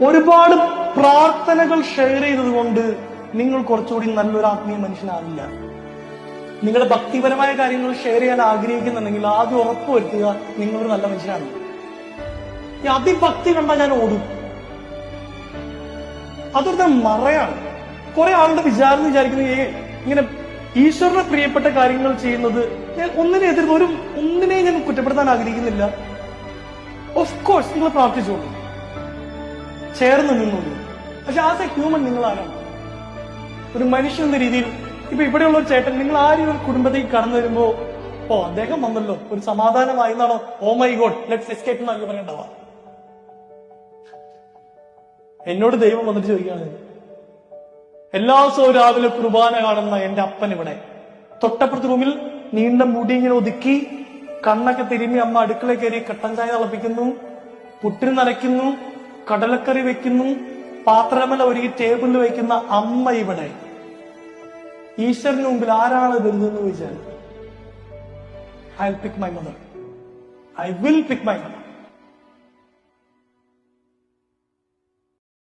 ഒരുപാട് പ്രാർത്ഥനകൾ ഷെയർ ചെയ്തത് കൊണ്ട് നിങ്ങൾ കുറച്ചുകൂടി നല്ലൊരു ആത്മീയ മനുഷ്യനാവില്ല. നിങ്ങളുടെ ഭക്തിപരമായ കാര്യങ്ങൾ ഷെയർ ചെയ്യാൻ ആഗ്രഹിക്കുന്നുണ്ടെങ്കിൽ ആദ്യം ഉറപ്പുവരുത്തുക നിങ്ങളൊരു നല്ല മനുഷ്യനാണ്. ഈ അതിഭക്തി കണ്ടാൽ ഞാൻ ഓടും. അതൊരു മറയാണ്. കുറെ ആളുടെ വിചാരിക്കുന്നത് ഇങ്ങനെ ഈശ്വരനെ പ്രിയപ്പെട്ട കാര്യങ്ങൾ ചെയ്യുന്നത് ഞാൻ ഒന്നിനെ ഞാൻ കുറ്റപ്പെടുത്താൻ ആഗ്രഹിക്കുന്നില്ല. ഓഫ് കോഴ്സ് നിങ്ങൾ പ്രാർത്ഥിച്ചോളൂ, ചേർന്ന് നിന്നോളൂ. പക്ഷെ ആസ് എ ഹ്യൂമൻ നിങ്ങൾ ആരാണ്? ഒരു മനുഷ്യൻ എന്ന രീതിയിൽ ഇപ്പൊ ഇവിടെയുള്ള ഒരു ചേട്ടൻ, നിങ്ങൾ ആരും ഒരു കുടുംബത്തേക്ക് കടന്നു വരുമ്പോ അദ്ദേഹം വന്നല്ലോ ഒരു സമാധാനമായി എന്നാണോ oh my god let's escape എന്നൊക്കെ പറയണ്ടാവാ. എന്നോട് ദൈവം വന്നിട്ട് ചോദിക്കുകയാണ്, എല്ലാ ദിവസവും രാവിലെ കുർബാന കാണുന്ന എന്റെ അപ്പൻ ഇവിടെ തൊട്ടപ്പുറത്ത് റൂമിൽ നീണ്ട മുടി ഇങ്ങനെ ഒതുക്കി കണ്ണൊക്കെ തിരുമ്മി അമ്മ അടുക്കള കയറി കട്ടൻ ചായ തിളപ്പിക്കുന്നു, പുട്ടിന് നനയ്ക്കുന്നു, കടലക്കറി വെക്കുന്നു, പാത്രമല ഒരുക്കി ടേബിളിൽ വയ്ക്കുന്ന അമ്മ ഇവിടെ. ഈശ്വരന് മുമ്പിൽ ആരാണ് വരുന്നതെന്ന് ചോദിച്ചാൽ I will pick my mother.